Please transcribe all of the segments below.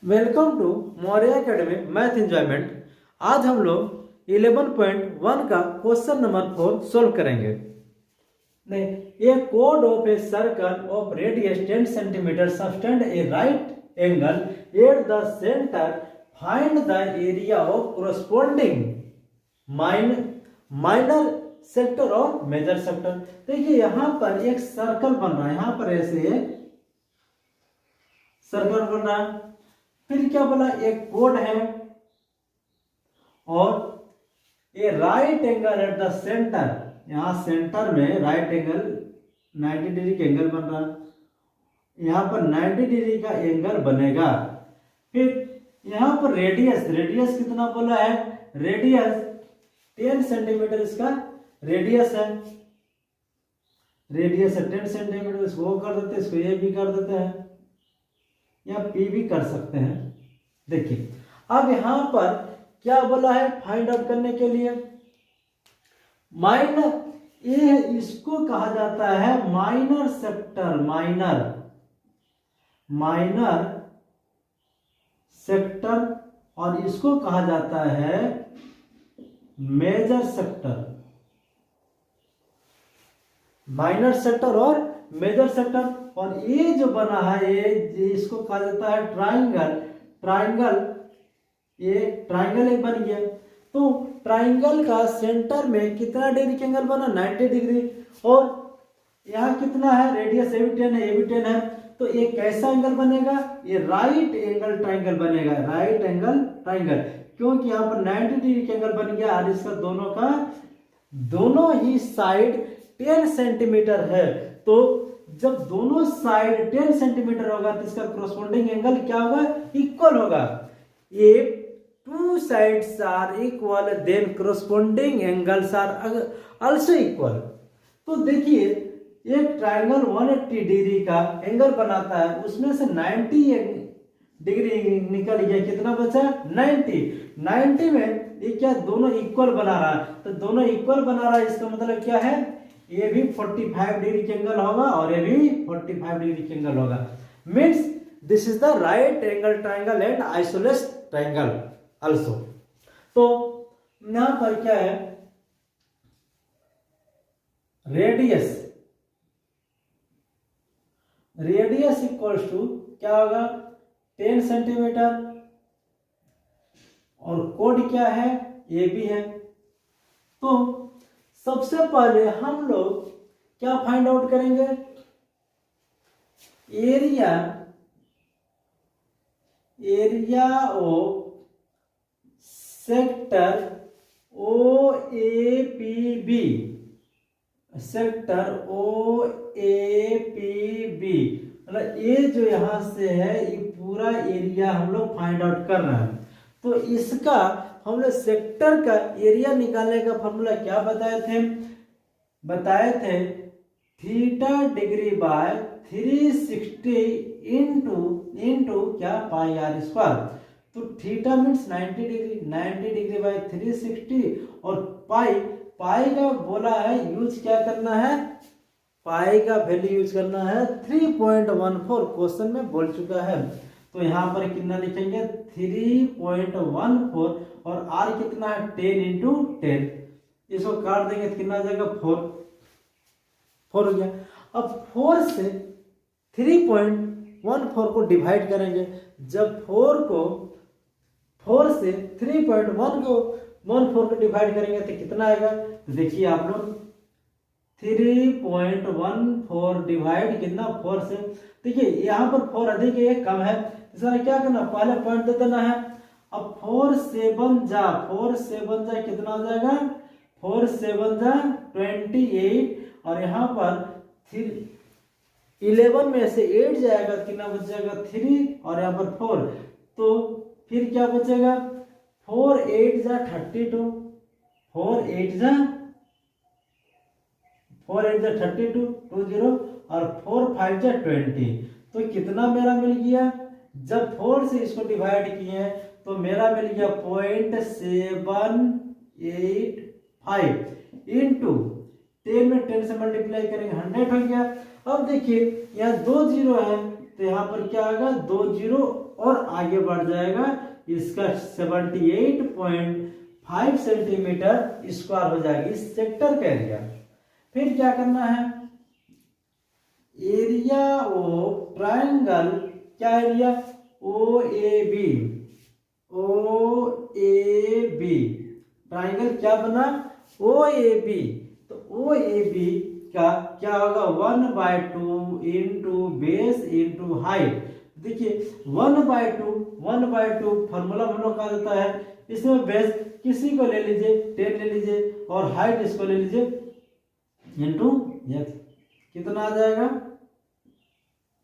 Welcome to Maurya academy math enjoyment. आज हम लोग 11.1 का क्वेश्चन नंबर 4 सोल्व करेंगे। ए कोड of a circle of radius 10 centimetre subtend a right angle at the centre, find the area of corresponding minor sector और major sector. देखिए यहाँ पर एक सर्कल बन रहा है, यहाँ पर ऐसे सर्कल बन रहा है। फिर क्या बोला, एक कोड है और ये right angle at the centre, यहां सेंटर में राइट एंगल 90 डिग्री का एंगल बन रहा है। यहां पर 90 डिग्री का एंगल बनेगा। फिर यहां पर रेडियस कितना बोला है, रेडियस 10 सेंटीमीटर इसका रेडियस है। रेडियस है 10 सेंटीमीटर, इसको कर देते हैं, इसको ये भी कर देते हैं या पी भी कर सकते हैं। देखिए अब यहां पर क्या बोला है फाइंड आउट करने के लिए, माइनर, ये इसको कहा जाता है माइनर सेक्टर, माइनर सेक्टर, और इसको कहा जाता है मेजर सेक्टर। माइनर सेक्टर और मेजर सेक्टर। और ये जो बना है ये इसको कहा जाता है ट्राइंगल। ये ट्राइंगल एक बन गया। तो ट्राइंगल का सेंटर में कितना डिग्री का एंगल बना, 90 डिग्री। और यहाँ कितना है, रेडियस ए भी 10 है, ए भी 10 है। तो ये कैसा एंगल बनेगा, ये राइट एंगल ट्राइंगल बनेगा, राइट एंगल ट्राइंगल। क्योंकि यहाँ पर 90 डिग्री का एंगल बन गया और इसका दोनों ही साइड 10 सेंटीमीटर है। तो जब दोनों साइड 10 सेंटीमीटर होगा तो इसका कोरस्पोंडिंग एंगल क्या होगा, इक्वल होगा। If two sides are equal then corresponding angles are also equal। तो देखिए एक ट्राइंगल 180 डिग्री का एंगल बनाता है, उसमें से 90 डिग्री निकल गया, कितना बचा 90 में ये क्या दोनों इक्वल बना रहा है। तो दोनों इक्वल बना रहा है, इसका मतलब क्या है, ये भी 45 डिग्री के एंगल होगा और ये भी 45 डिग्री के एंगल होगा। Means this is the right angle triangle and isosceles triangle also. तो यहां पर क्या है, रेडियस इक्वल्स टू क्या होगा 10 सेंटीमीटर, और कोड क्या है, ये भी है। तो सबसे पहले हम लोग क्या फाइंड आउट करेंगे, area of sector OAPB, sector OAPB, मतलब ये जो यहां से है ये पूरा एरिया हम लोग फाइंड आउट कर रहे हैं। तो इसका हम लोग सेक्टर का एरिया निकालने का फॉर्मूला क्या बताए थे थीटा डिग्री बाय 360 इंटू क्या पाई आर स्क्वायर। तो थीटा मीन्स 90 डिग्री बाय 360, और पाई का बोला है यूज क्या करना है, पाई का वैल्यू यूज करना है 3.14, क्वेश्चन में बोल चुका है। तो यहाँ पर कितना लिखेंगे 3.14, और आर कितना है 10 इंटू 10, इसको काट देंगे तो कितना आ जाएगा 4 हो गया। अब 4 से 3.14 को डिवाइड करेंगे। जब 4 से 3.14 को डिवाइड करेंगे तो कितना आएगा, तो देखिए आप लोग 3.14 डिवाइड कितना 4 से, देखिए यहाँ पर 4 अधिक है कम है, इसका क्या करना, पहले पॉइंट दे देना है। अब 4 से बन जा कितना हो जाएगा, 4 से बन जा 28, और यहाँ पर 11 में से 8 जाएगा, कितना बच जाएगा 3, और यहाँ पर 4, तो फिर क्या बचेगा 4 8 जा 32, 4 8 जा 32 20, और 4 5 जा 20। तो कितना मेरा मिल गया, जब 4 से इसको डिवाइड किए तो मेरा मिल गया 0.785 इंटू 10 में 10 से मल्टीप्लाई करेंगे 100 हो गया। अब देखिए यहाँ 2 जीरो है तो यहाँ पर क्या आएगा 2 जीरो और आगे बढ़ जाएगा, इसका 78.5 सेंटीमीटर स्क्वायर हो जाएगा इस सेक्टर का एरिया। फिर क्या करना है, एरिया ऑफ ट्रायंगल, क्या area, O A B, O A B, triangle क्या बना, ओ ए बी। तो ओ ए बी का क्या होगा 1/2 इंटू बेस इंटू हाइट। देखिए 1/2 फॉर्मूला हम लोग का देता है, इसमें बेस किसी को ले लीजिए 10 ले लीजिए और हाइट इसको ले लीजिए इंटू एक्स, कितना आ जाएगा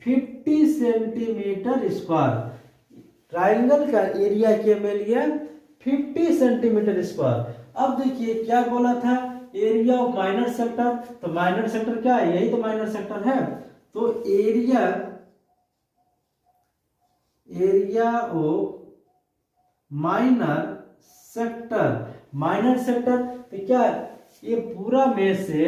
50 सेंटीमीटर स्क्वायर। ट्राइंगल का एरिया क्या मिल गया 50 सेंटीमीटर स्क्वायर। अब देखिए क्या बोला था, एरिया ऑफ माइनर सेक्टर, तो माइनर सेक्टर क्या है, यही तो माइनर सेक्टर है। तो एरिया ऑफ माइनर सेक्टर तो क्या है, ये पूरा में से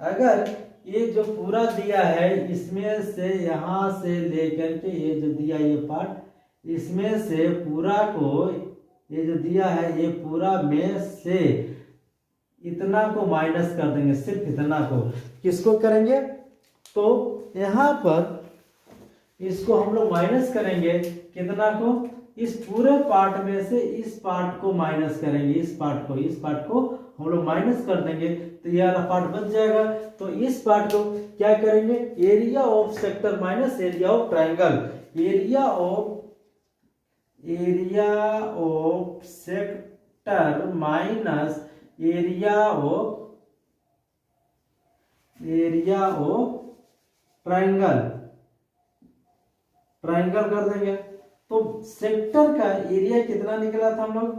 अगर ये जो पूरा दिया है इसमें से यहां से लेकर के ये जो दिया ये पार्ट, इसमें से पूरा को ये जो दिया है ये पूरा में से इतना को माइनस कर देंगे, सिर्फ इतना को किसको करेंगे, तो यहाँ पर इसको हम लोग माइनस करेंगे कितना को, इस पूरे पार्ट में से इस पार्ट को माइनस करेंगे, इस पार्ट को हम लोग माइनस कर देंगे तो ये वाला पार्ट बच जाएगा। तो इस पार्ट को क्या करेंगे, area of sector minus area of triangle, area of sector minus area of triangle कर देंगे। तो सेक्टर का एरिया कितना निकला था हम लोग,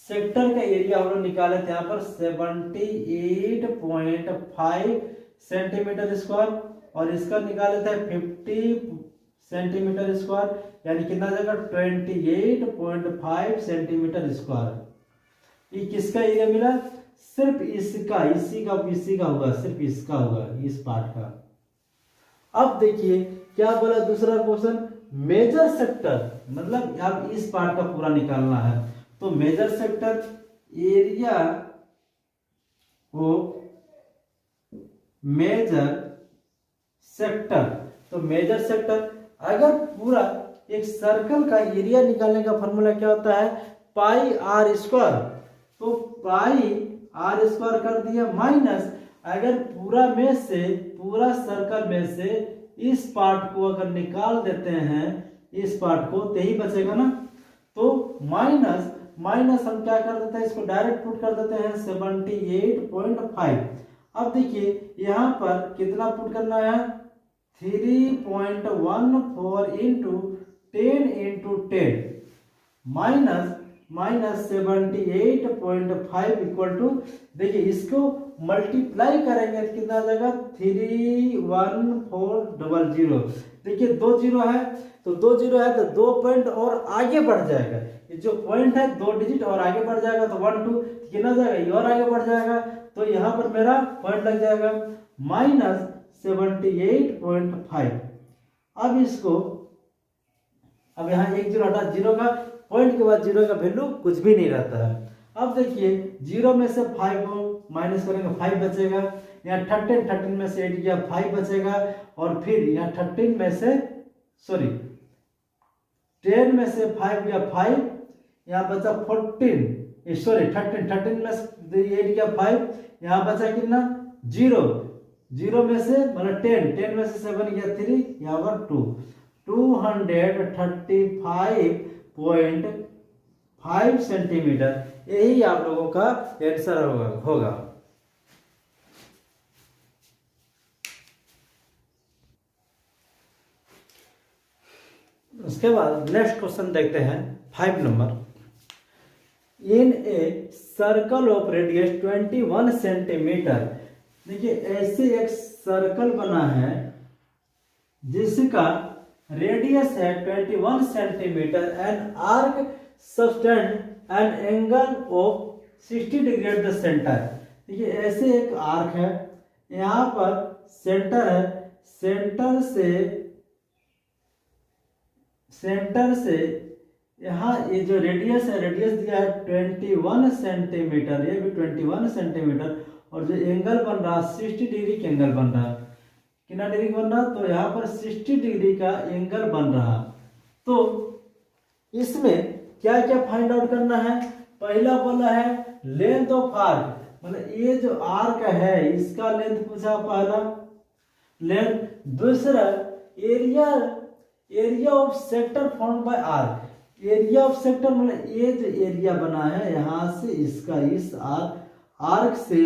सेक्टर का एरिया हम लोग निकाले थे यहाँ पर 78.5 सेंटीमीटर स्क्वायर और इसका निकाले थे 50 सेंटीमीटर स्क्वायर, यानी कितना जाएगा 28.5 सेंटीमीटर स्क्वायर। ये किसका एरिया मिला, सिर्फ इसी का होगा, सिर्फ इसका होगा, इस पार्ट का। अब देखिए क्या बोला दूसरा क्वेश्चन, मेजर सेक्टर, मतलब अब इस पार्ट का पूरा निकालना है। तो major sector area of major sector, तो मेजर सेक्टर अगर पूरा एक सर्कल का एरिया निकालने का फॉर्मूला क्या होता है, पाई आर स्क्वायर। तो पाई आर स्क्वायर कर दिया माइनस, अगर पूरा सर्कल में से इस पार्ट को अगर निकाल देते हैं इस पार्ट को, तो यही बचेगा ना। तो माइनस हम क्या कर देते हैं, इसको डायरेक्ट पुट कर देते हैं 78.5। अब देखिए यहाँ पर कितना पुट करना है, 3.14 into 10 into 10 minus 78.5 equal to, देखिए इसको मल्टीप्लाई करेंगे तो कितना आ जाएगा 31400। देखिए 2 जीरो है तो 2 पॉइंट और आगे बढ़ जाएगा, ये जो पॉइंट है 2 डिजिट और आगे बढ़ जाएगा तो 1 2 कितना जाएगा, ये और आगे बढ़ जाएगा तो यहाँ पर मेरा पॉइंट लग जाएगा माइनस 78.5। अब यहाँ एक जीरो हटा, जीरो का पॉइंट के बाद जीरो का वैल्यू कुछ भी नहीं रहता है। अब देखिए जीरो में से 5 को माइनस करेंगे 5 बचेगा, यहाँ 13 में से 8 गया 5 बचेगा, और फिर यहाँ 10 में से 5 गया 5, यहाँ बचा 13 में से 8 गया 5, यहाँ बचा कितना 0 में से मतलब 10 में से 7 गया 3, यहाँ पर 235.5 सेंटीमीटर, यही आप लोगों का आंसर होगा। उसके बाद नेक्स्ट क्वेश्चन देखते हैं 5 number. In A circle of radius 21 centimetre, देखिए ऐसे एक सर्कल बना है जिसका रेडियस है 21 centimetre and arc subtend an angle of 60 degree at the centre. देखिए ऐसे एक आर्क है, यहाँ पर सेंटर है, सेंटर से सेंटर से यहाँ ये जो रेडियस है, रेडियस दिया है 21 सेंटीमीटर, ये भी 21 सेंटीमीटर, और जो एंगल बन रहा 60 डिग्री का एंगल बन रहा, कितना डिग्री बन रहा, तो यहाँ पर 60 डिग्री का एंगल बन रहा। तो इसमें क्या क्या फाइंड आउट करना है, पहला बोला है लेंथ ऑफ आर्क, मतलब ये जो आर्क है इसका लेंथ पूछा पहला लेंथ। दूसरा area of sector form by arc, area of sector मतलब ये जो एरिया बना है यहाँ से इसका, इस आर्क से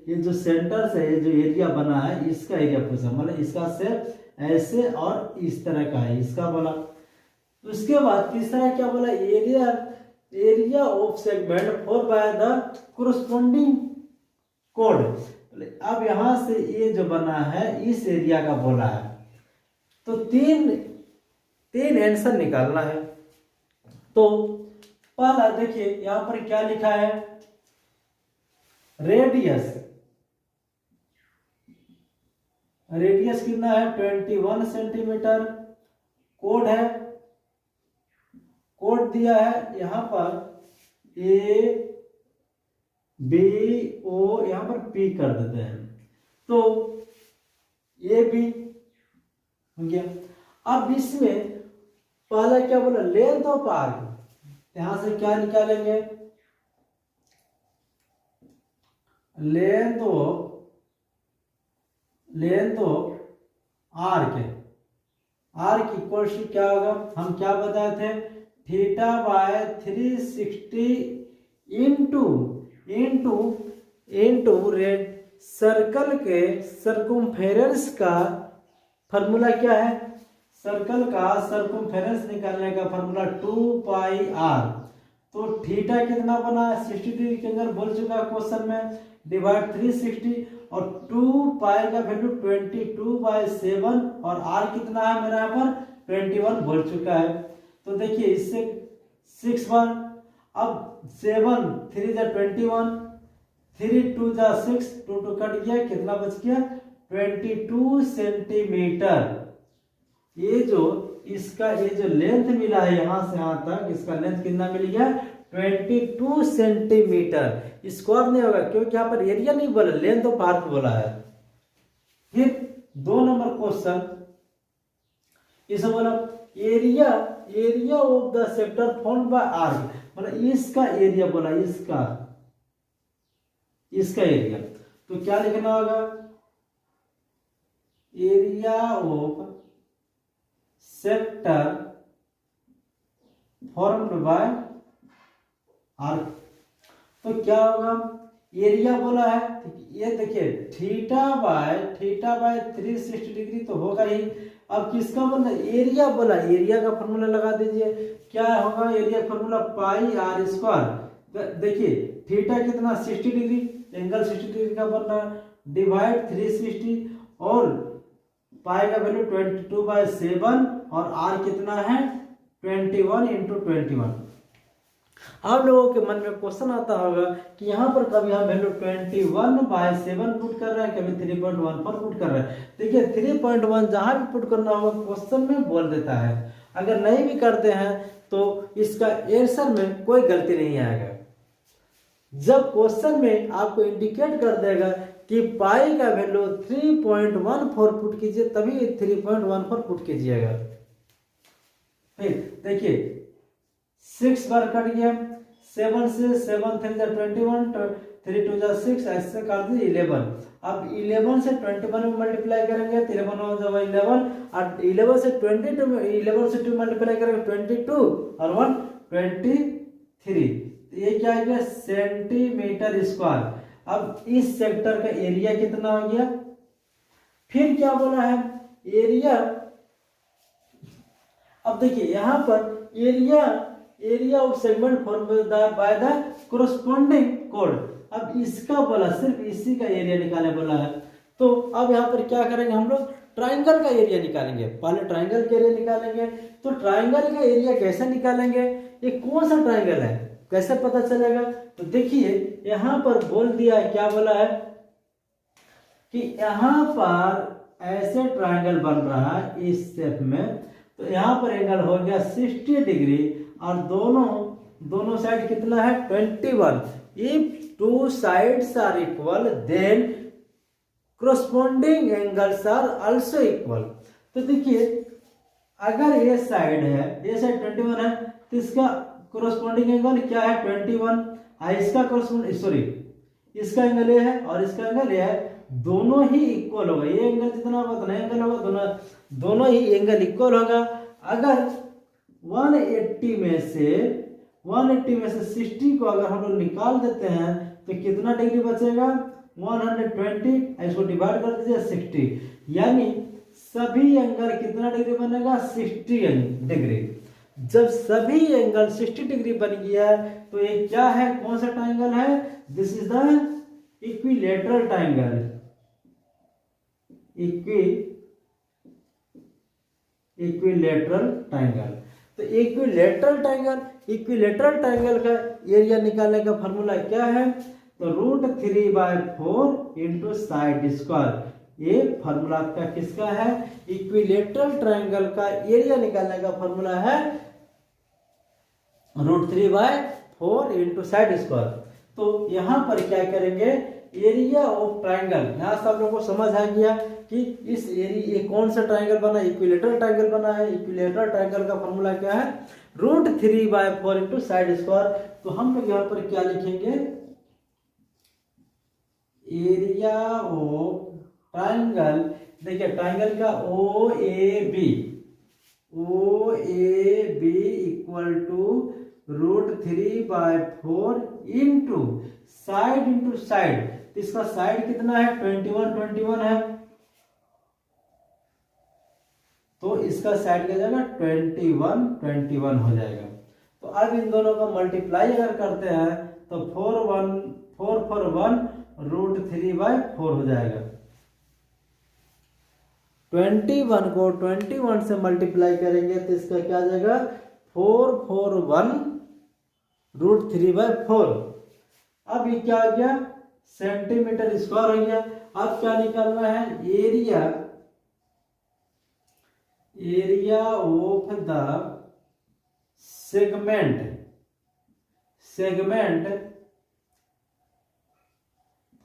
ये जो सेंटर से ये जो एरिया बना है इसका एरिया पूछा, मतलब इसका शेप ऐसे और इस तरह का है, इसका बोला। उसके बाद तीसरा क्या बोला, area of segment for by the corresponding code. अब यहां से ये जो बना है इस एरिया का बोला है, तो तीन आंसर निकालना है। तो पहला देखिए यहां पर क्या लिखा है, रेडियस कितना है 21 सेंटीमीटर, कोड है, कोड दिया है यहाँ पर ए बी ओ, यहाँ पर पी कर देते हैं, तो ए बी हो गया। अब इसमें पहला क्या बोला, लेंथ ऑफ आर्क, यहां से क्या निकालेंगे, length of arc equal to क्या होगा, हम क्या बताए थे, थीटा बाय 360 इंटू रेड सर्कल के सर्कमफेरेंस का फॉर्मूला क्या है, सर्कल का सर्कमफेरेंस निकालने का फॉर्मूला 2 पाई आर। तो थीटा कितना बना, 60 डिग्री के अंदर बोल चुका है क्वेश्चन में, डिवाइड 360 और 2 पाई का वैल्यू 22/7 और आर कितना है मेरा यहाँ पर 21 बोल चुका है। तो देखिए इससे 6 बार, अब 7 3 जा 21, 3 2 जा 6, 2 2 कट गया, कितना बच गया 22 सेंटीमीटर। ये जो इसका ये जो लेंथ मिला है यहां से यहां तक, इसका लेंथ कितना मिल गया 22 सेंटीमीटर। स्क्वायर नहीं होगा क्योंकि यहाँ पर एरिया नहीं बोला, लेंथ ऑफ आर्क बोला है। फिर 2 नंबर क्वेश्चन, इसे बोला area of the sector formed by arc, मतलब इसका एरिया बोला, इसका एरिया। तो क्या लिखना होगा, area of sector formed by arc. तो क्या होगा, एरिया बोला है, ये देखिए थीटा बाय 360 डिग्री तो होगा ही। अब किसका बोला, एरिया बोला, एरिया का फॉर्मूला लगा दीजिए, क्या होगा area formula pi R square. देखिए थीटा कितना 60 डिग्री, एंगल 60 डिग्री का बन रहा है, डिवाइड 360 और पाई का वैल्यू 22/7 और आर कितना है 21 × 21। आप लोगों के मन में क्वेश्चन आता होगा कि यहाँ पर कभी हम वैल्यू 21/7 पुट कर रहे हैं, कभी 3.1 पर पुट कर रहे हैं। देखिए 3.1 जहां भी पुट करना होगा क्वेश्चन में बोल देता है, अगर नहीं भी करते हैं तो इसका आंसर में कोई गलती नहीं आएगा। जब क्वेश्चन में आपको इंडिकेट कर देगा कि पाई का वैल्यू 3.14 पुट कीजिए, तभी 3.14 पुट कीजिएगा। फिर देखिए 6 बार कट गया, 7 से 7 3 जा 21, 3 2 जा 6, ऐसे काट दिए 11। अब 11 से 21 में मल्टीप्लाई करेंगे तो 11 हो जाएगा 11, और 11 से 22 में 11 से 2 मल्टीप्लाई करेंगे 22 और 1 23। ये क्या है, सेंटीमीटर स्क्वायर। अब इस सेक्टर का एरिया कितना हो गया। फिर क्या बोला है, एरिया, अब देखिए यहां पर area of segment formed by the corresponding code. अब इसका बोला, सिर्फ इसी का एरिया निकालने बोला है। तो अब यहाँ पर क्या करेंगे हम लोग, ट्राइंगल का एरिया निकालेंगे। पहले ट्राइंगल का एरिया निकालेंगे। तो ट्राइंगल का एरिया कैसे निकालेंगे, ये कौन सा ट्राइंगल है, कैसे पता चलेगा। तो देखिए यहाँ पर बोल दिया है, क्या बोला है कि यहाँ पर ऐसे ट्राइंगल बन रहा है इस शेप में, तो यहाँ पर एंगल हो गया 60 डिग्री और दोनों साइड कितना है 21। If two sides are equal then corresponding angles are also equal। तो देखिए अगर ये साइड है, ये साइड 21 है, तो इसका corresponding एंगल क्या है 21। इसका corresponding सॉरी इसका एंगल ये है और इसका एंगल ये है, दोनों ही इक्वल होगा। ये एंगल जितना होगा उतना एंगल होगा, दोनों ही एंगल इक्वल होगा। अगर 180 में से 60 को अगर हम लोग निकाल देते हैं तो कितना डिग्री बचेगा 120। इसको डिवाइड कर दीजिए 60, यानी सभी एंगल कितना डिग्री बनेगा 60 डिग्री। जब सभी एंगल 60 डिग्री बन गया तो ये क्या है, कौन सा ट्रायंगल है, this is the equilateral triangle. Equilateral triangle. तो इक्विलैटरल ट्रायंगल का एरिया निकालने का फॉर्मूला क्या है, तो √3/4 इंटू साइड स्क्वायर। ये फॉर्मूला आपका किसका है, इक्विलैटरल ट्रायंगल का एरिया निकालने का फॉर्मूला है √3/4 इंटू साइड स्क्वायर। तो यहाँ पर क्या करेंगे, एरिया ऑफ ट्रायंगल, यहाँ सब लोगों को समझ आ गया कि इस एरिया ये कौन सा ट्रायंगल बना, इक्विलैटरल ट्रायंगल बना है। इक्विलैटरल ट्रायंगल का फॉर्मूला क्या है, √3/4 इंटू साइड स्क्वायर। तो हम लोग यहाँ पर क्या लिखेंगे, एरिया ऑफ ट्रायंगल। देखिए ट्रायंगल का OAB equal to √3/4 into side. तो इसका साइड कितना है 21 है, तो इसका साइड क्या जाएगा 21 हो जाएगा। तो अब इन दोनों का मल्टीप्लाई अगर करते हैं तो 4 1 √3/4 हो जाएगा। 21 को 21 से मल्टीप्लाई करेंगे तो इसका क्या आ जाएगा 4 √3/4। अब ये क्या हो गया, सेंटीमीटर स्क्वायर हो गया। अब क्या निकालना है, area of the segment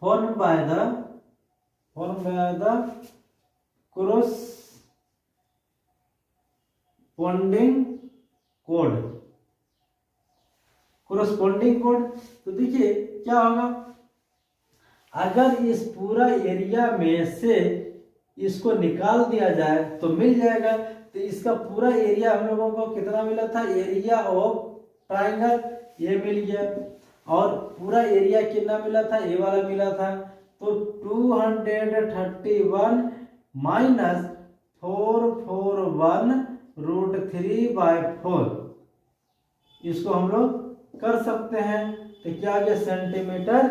formed by the corresponding code. तो देखिए क्या होगा, अगर इस पूरा एरिया में से इसको निकाल दिया जाए तो मिल जाएगा। तो इसका पूरा एरिया हम लोगों को कितना मिला था, एरिया ऑफ ट्रायंगल ये मिल गया, और पूरा एरिया कितना मिला था, ये वाला मिला था। तो 231 माइनस 441 √3/4 इसको हम लोग कर सकते हैं। तो क्या आ गया सेंटीमीटर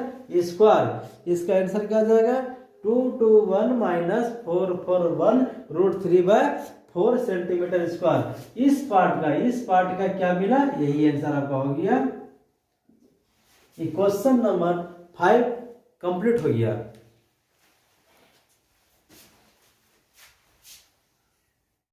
स्क्वायर। इसका आंसर क्या आ जाएगा 221 माइनस 441 √3/4 सेंटीमीटर स्क्वायर। इस पार्ट का क्या मिला, यही आंसर आपका हो गया। क्वेश्चन नंबर 5 कंप्लीट हो गया।